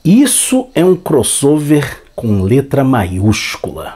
Isso é um crossover com letra maiúscula.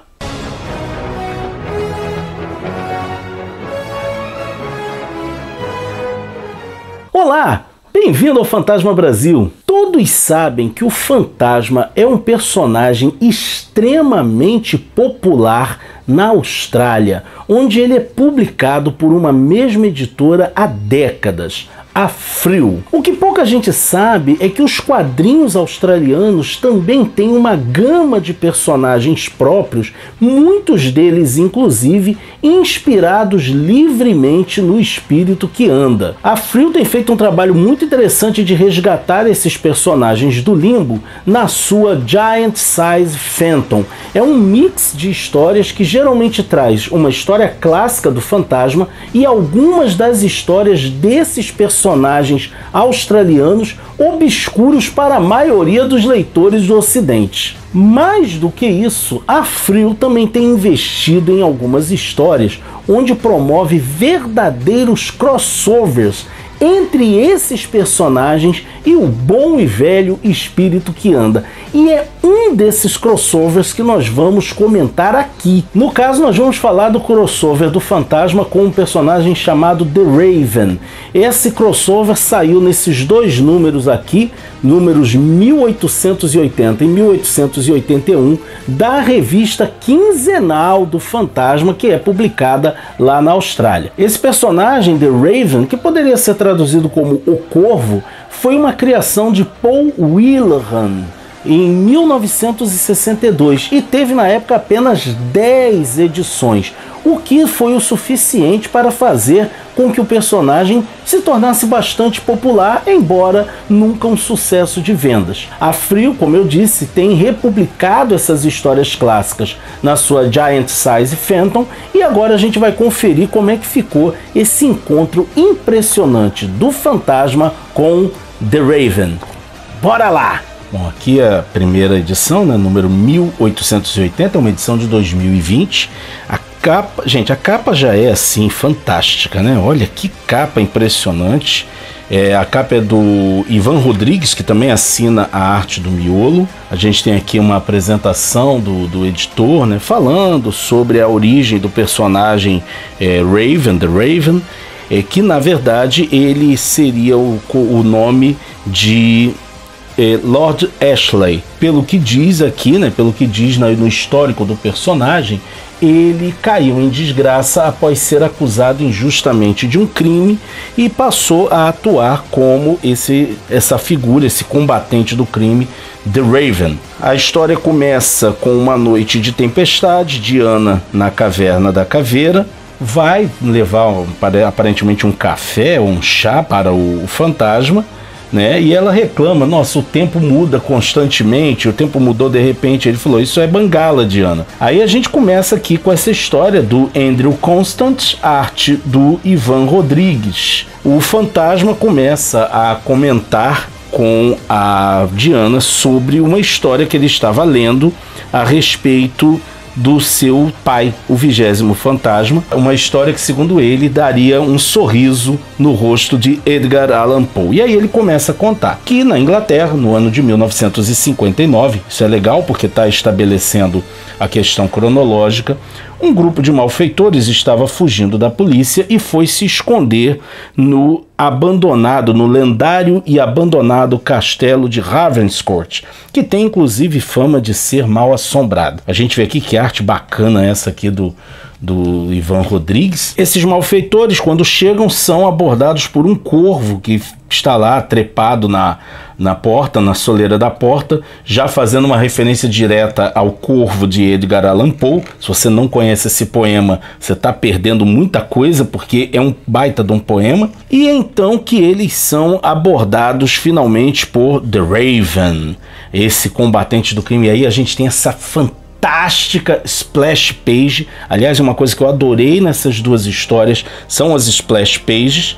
Olá, bem-vindo ao Fantasma Brasil. Todos sabem que o Fantasma é um personagem extremamente popular na Austrália, onde ele é publicado por uma mesma editora há décadas, a Frill. O que pouca gente sabe é que os quadrinhos australianos também têm uma gama de personagens próprios, muitos deles inclusive inspirados livremente no espírito que anda. A Frill tem feito um trabalho muito interessante de resgatar esses personagens do limbo na sua Giant Size Phantom. É um mix de histórias que geralmente traz uma história clássica do fantasma e algumas das histórias desses personagens australianos obscuros para a maioria dos leitores do Ocidente. Mais do que isso, a Frill também tem investido em algumas histórias onde promove verdadeiros crossovers entre esses personagens e o bom e velho espírito que anda. E é um desses crossovers que nós vamos comentar aqui. No caso, nós vamos falar do crossover do Fantasma com um personagem chamado The Raven. Esse crossover saiu nesses dois números aqui, números 1880 e 1881, da revista quinzenal do Fantasma, que é publicada lá na Austrália. Esse personagem, The Raven, que poderia ser traduzido como O Corvo, foi uma criação de Paul Whelan em 1962 e teve na época apenas 10 edições, o que foi o suficiente para fazer com que o personagem se tornasse bastante popular, embora nunca um sucesso de vendas. A Frill, como eu disse, tem republicado essas histórias clássicas na sua Giant Size Phantom e agora a gente vai conferir como é que ficou esse encontro impressionante do Fantasma com The Raven. Bora lá! Bom, aqui é a primeira edição, né, número 1880, uma edição de 2020. A capa, gente, a capa já é assim fantástica, né? Olha que capa impressionante. A capa é do Ivan Rodrigues, que também assina a arte do miolo. A gente tem aqui uma apresentação do editor, né, falando sobre a origem do personagem Raven, The Raven, que na verdade ele seria o nome de Lord Ashley. Pelo que diz aqui, né, pelo que diz no histórico do personagem, ele caiu em desgraça após ser acusado injustamente de um crime e passou a atuar como essa figura, esse combatente do crime, The Raven. A história começa com uma noite de tempestade. Diana, na caverna da caveira, vai levar aparentemente um café ou um chá para o fantasma, né? E ela reclama: nossa, o tempo muda constantemente, o tempo mudou de repente. Ele falou: isso é bengala, Diana. Aí a gente começa aqui com essa história do Andrew Constant, arte do Ivan Rodrigues. O fantasma começa a comentar com a Diana sobre uma história que ele estava lendo a respeito do seu pai, o 20º fantasma, uma história que, segundo ele, daria um sorriso no rosto de Edgar Allan Poe. E aí ele começa a contar que na Inglaterra, no ano de 1959, isso é legal porque está estabelecendo a questão cronológica, um grupo de malfeitores estava fugindo da polícia e foi se esconder no lendário e abandonado castelo de Ravenscourt, que tem inclusive fama de ser mal assombrado. A gente vê aqui que arte bacana essa aqui do Ivan Rodrigues. Esses malfeitores, quando chegam, são abordados por um corvo que está lá trepado na porta, na soleira da porta, já fazendo uma referência direta ao Corvo de Edgar Allan Poe. Se você não conhece esse poema, você está perdendo muita coisa, porque é um baita de um poema. E então que eles são abordados finalmente por The Raven, esse combatente do crime. E aí a gente tem essa fantástica splash page. Aliás, uma coisa que eu adorei nessas duas histórias são as splash pages.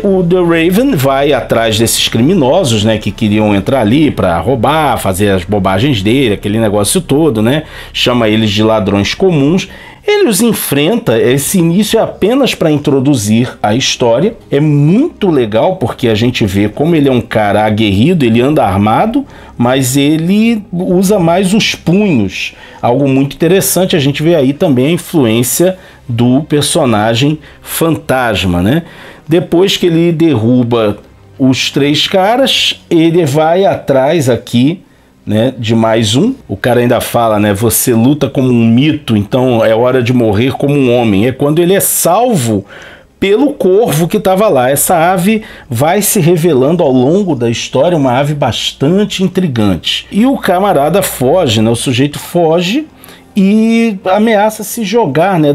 O The Raven vai atrás desses criminosos, né, que queriam entrar ali para roubar, fazer as bobagens dele, aquele negócio todo, né? Chama eles de ladrões comuns. Ele os enfrenta. Esse início é apenas para introduzir a história. É muito legal porque a gente vê como ele é um cara aguerrido, ele anda armado, mas ele usa mais os punhos. Algo muito interessante, a gente vê aí também a influência do personagem Fantasma, né? Depois que ele derruba os 3 caras, ele vai atrás aqui, né, de mais um. O cara ainda fala, né, você luta como um mito, então é hora de morrer como um homem. É quando ele é salvo pelo corvo que estava lá. Essa ave vai se revelando ao longo da história, uma ave bastante intrigante. E o camarada foge, né, o sujeito foge e ameaça se jogar, né,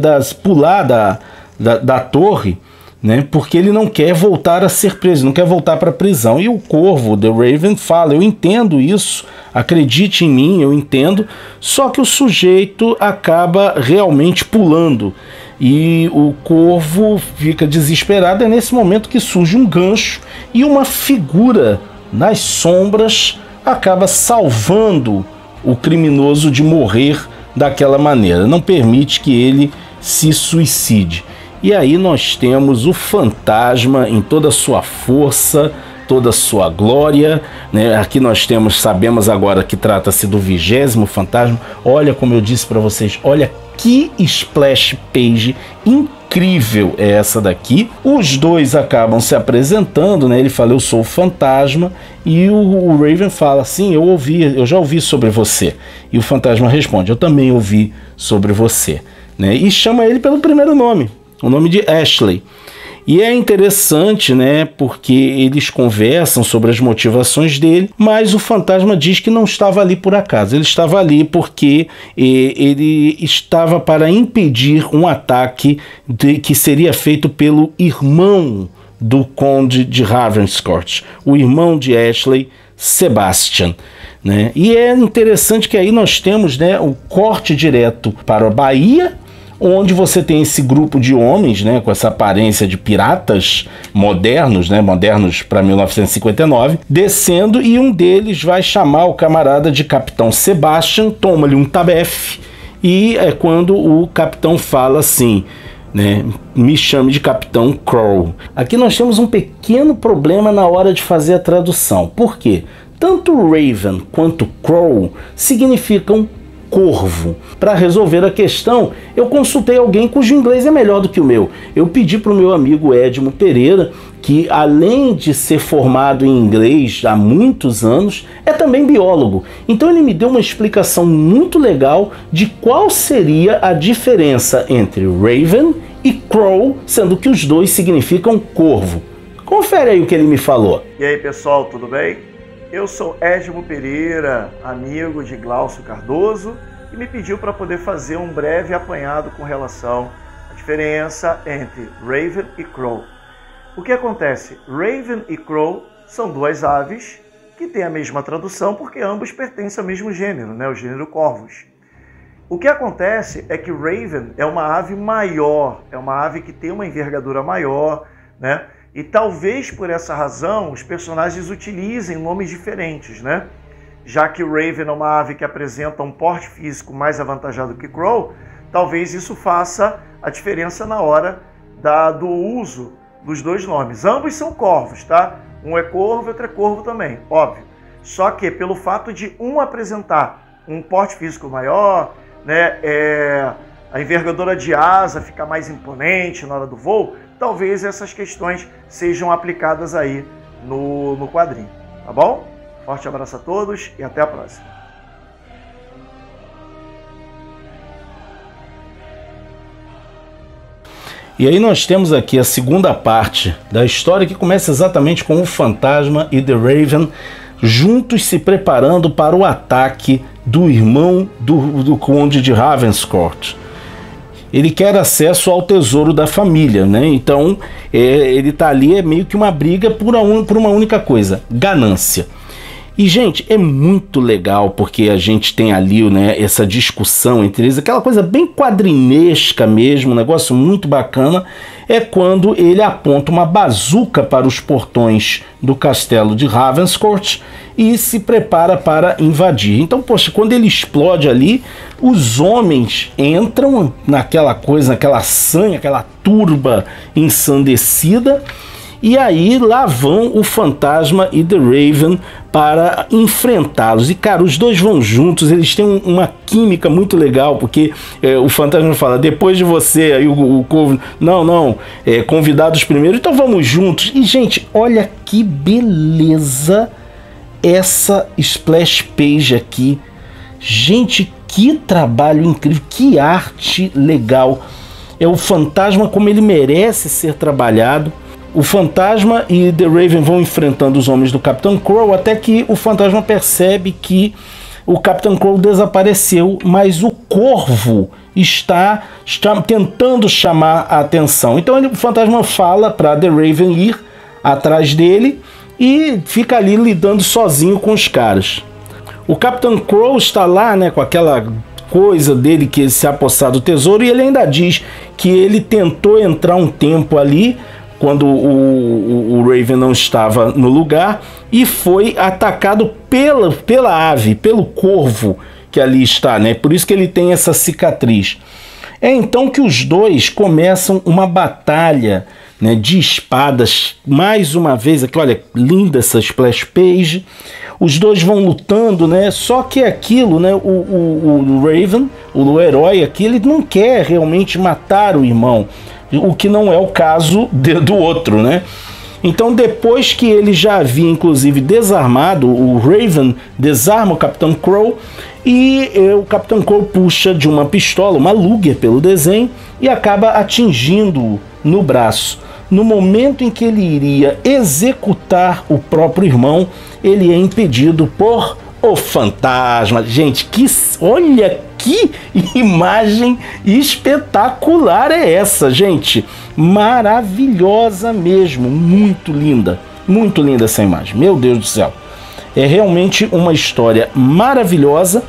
pular da torre, né, porque ele não quer voltar a ser preso, não quer voltar para a prisão. E o corvo, The Raven, fala, eu entendo isso, acredite em mim, eu entendo, só que o sujeito acaba realmente pulando. E o corvo fica desesperado. É nesse momento que surge um gancho e uma figura nas sombras acaba salvando o criminoso de morrer daquela maneira. Não permite que ele se suicide. E aí nós temos o Fantasma em toda a sua força, toda a sua glória, né? Aqui nós sabemos agora que trata-se do 20º Fantasma. Olha, como eu disse para vocês, olha que splash page incrível é essa daqui. Os dois acabam se apresentando, né? Ele fala, eu sou o Fantasma, e o Raven fala, sim, eu já ouvi sobre você. E o Fantasma responde, eu também ouvi sobre você, né? E chama ele pelo primeiro nome, o nome de Ashley. E é interessante, né, porque eles conversam sobre as motivações dele, mas o Fantasma diz que não estava ali por acaso. Ele estava ali porque ele estava para impedir um ataque que seria feito pelo irmão do Conde de Ravenscourt, o irmão de Ashley, Sebastian, né? E é interessante que aí nós temos, né, o corte direto para a Bahia, onde você tem esse grupo de homens, né, com essa aparência de piratas modernos, né, modernos para 1959, descendo, e um deles vai chamar o camarada de Capitão Sebastian, toma-lhe um tabefe, e é quando o capitão fala assim, né, me chame de Capitão Crow. Aqui nós temos um pequeno problema na hora de fazer a tradução. Por quê? Tanto Raven quanto Crow significam corvo. Para resolver a questão, eu consultei alguém cujo inglês é melhor do que o meu. Eu pedi para o meu amigo Edmo Pereira, que além de ser formado em inglês há muitos anos, é também biólogo. Então ele me deu uma explicação muito legal de qual seria a diferença entre Raven e Crow, sendo que os dois significam corvo. Confere aí o que ele me falou. E aí, pessoal, tudo bem? Eu sou Edmo Pereira, amigo de Glaucio Cardoso, e me pediu para poder fazer um breve apanhado com relação à diferença entre Raven e Crow. O que acontece? Raven e Crow são duas aves que têm a mesma tradução porque ambos pertencem ao mesmo gênero, né? O gênero corvos. O que acontece é que Raven é uma ave maior, é uma ave que tem uma envergadura maior, né? E talvez por essa razão os personagens utilizem nomes diferentes, né? Já que o Raven é uma ave que apresenta um porte físico mais avantajado que Crow, talvez isso faça a diferença na hora do uso dos dois nomes. Ambos são corvos, tá? Um é corvo, outro é corvo também, óbvio. Só que pelo fato de um apresentar um porte físico maior, né, a envergadura de asa fica mais imponente na hora do voo, talvez essas questões sejam aplicadas aí no quadrinho, tá bom? Forte abraço a todos e até a próxima. E aí nós temos aqui a segunda parte da história, que começa exatamente com o Fantasma e The Raven juntos se preparando para o ataque do irmão do Conde de Ravenscourt. Ele quer acesso ao tesouro da família, né? Então ele tá ali, é meio que uma briga por uma única coisa, ganância. E, gente, é muito legal porque a gente tem ali, né, essa discussão entre eles, aquela coisa bem quadrinesca mesmo, um negócio muito bacana. é quando ele aponta uma bazuca para os portões do castelo de Ravenscourt e se prepara para invadir. Então, poxa, quando ele explode ali, os homens entram naquela coisa, naquela sanha, aquela turba ensandecida, e aí lá vão o Fantasma e The Raven para enfrentá-los. E cara, os dois vão juntos, eles têm uma química muito legal, porque o Fantasma fala, depois de você, aí o Corvo, não, convidados primeiro, então vamos juntos. E gente, olha que beleza essa splash page aqui. Gente, que trabalho incrível, que arte legal. É o Fantasma como ele merece ser trabalhado. O Fantasma e The Raven vão enfrentando os homens do Capitão Crow, até que o Fantasma percebe que o Capitão Crow desapareceu, mas o Corvo está tentando chamar a atenção. Então o Fantasma fala para The Raven ir atrás dele e fica ali lidando sozinho com os caras. O Capitão Crow está lá, né, com aquela coisa dele que ele se apossar do tesouro, e ele ainda diz que ele tentou entrar um tempo ali quando o Raven não estava no lugar e foi atacado pela ave, pelo corvo que ali está, né? Por isso que ele tem essa cicatriz. É então que os dois começam uma batalha, né, de espadas, mais uma vez, aqui, olha, linda essa splash page. Os dois vão lutando, né? Só que aquilo, né? O Raven, o herói aqui, ele não quer realmente matar o irmão, o que não é o caso do outro, né? Então, depois que ele já havia, inclusive, desarmado, o Raven desarma o Capitão Crow e o Capitão Crow puxa de uma pistola, uma Luger pelo desenho, e acaba atingindo-o no braço. No momento em que ele iria executar o próprio irmão, ele é impedido por o Fantasma. Gente, olha que imagem espetacular é essa, gente. Maravilhosa mesmo, muito linda essa imagem, meu Deus do céu. É realmente uma história maravilhosa.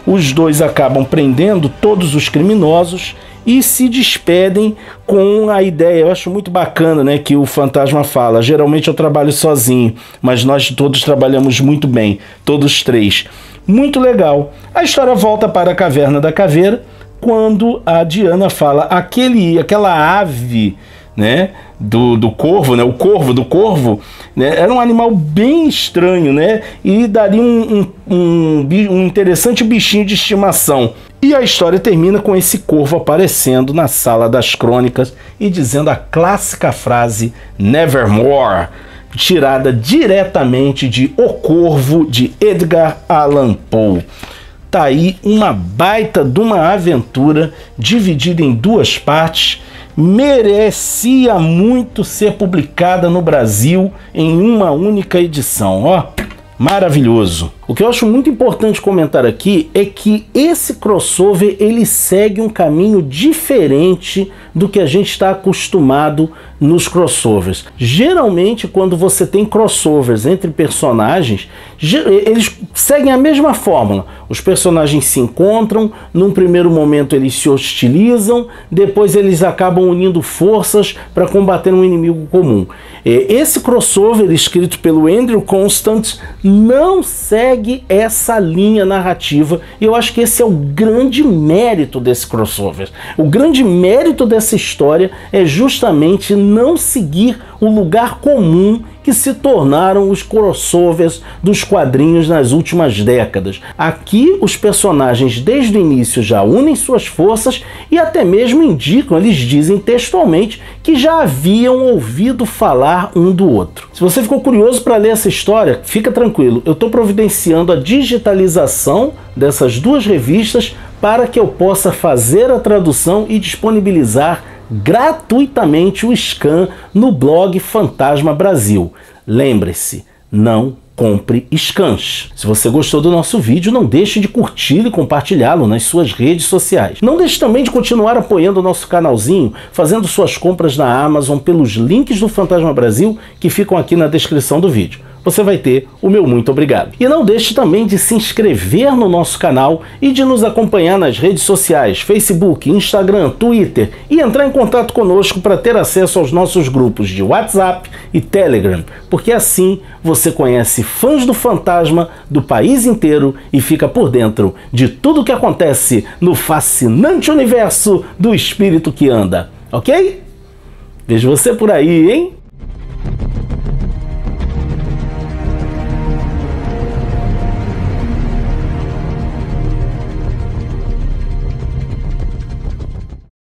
Os dois acabam prendendo todos os criminosos e se despedem com a ideia, eu acho muito bacana, né, que o Fantasma fala, geralmente eu trabalho sozinho, mas nós todos trabalhamos muito bem, todos três. Muito legal. A história volta para a Caverna da Caveira, quando a Diana fala, aquela ave, né, do corvo, né, o corvo do corvo, né, era um animal bem estranho, né, e daria um interessante bichinho de estimação. E a história termina com esse corvo aparecendo na Sala das Crônicas e dizendo a clássica frase Nevermore, tirada diretamente de O Corvo, de Edgar Allan Poe. Tá aí uma baita de uma aventura dividida em duas partes, merecia muito ser publicada no Brasil em uma única edição, ó, maravilhoso. O que eu acho muito importante comentar aqui é que esse crossover ele segue um caminho diferente do que a gente está acostumado nos crossovers. Geralmente, quando você tem crossovers entre personagens, eles seguem a mesma fórmula. Os personagens se encontram, num primeiro momento eles se hostilizam, depois eles acabam unindo forças para combater um inimigo comum. Esse crossover, escrito pelo Andrew Constant, não segue essa linha narrativa, e eu acho que esse é o grande mérito desse crossover. O grande mérito dessa história é justamente não seguir o lugar comum que se tornaram os crossovers dos quadrinhos nas últimas décadas. Aqui os personagens desde o início já unem suas forças e até mesmo indicam, eles dizem textualmente que já haviam ouvido falar um do outro. Se você ficou curioso para ler essa história, fica tranquilo, eu estou providenciando a digitalização dessas duas revistas para que eu possa fazer a tradução e disponibilizar gratuitamente o scan no blog Fantasma Brasil. Lembre-se, não compre scans. Se você gostou do nosso vídeo, não deixe de curtir e compartilhá-lo nas suas redes sociais. Não deixe também de continuar apoiando o nosso canalzinho, fazendo suas compras na Amazon pelos links do Fantasma Brasil que ficam aqui na descrição do vídeo. você vai ter o meu muito obrigado. E não deixe também de se inscrever no nosso canal e de nos acompanhar nas redes sociais, Facebook, Instagram, Twitter e entrar em contato conosco para ter acesso aos nossos grupos de WhatsApp e Telegram, porque assim você conhece fãs do Fantasma do país inteiro e fica por dentro de tudo que acontece no fascinante universo do espírito que anda, ok? Vejo você por aí, hein?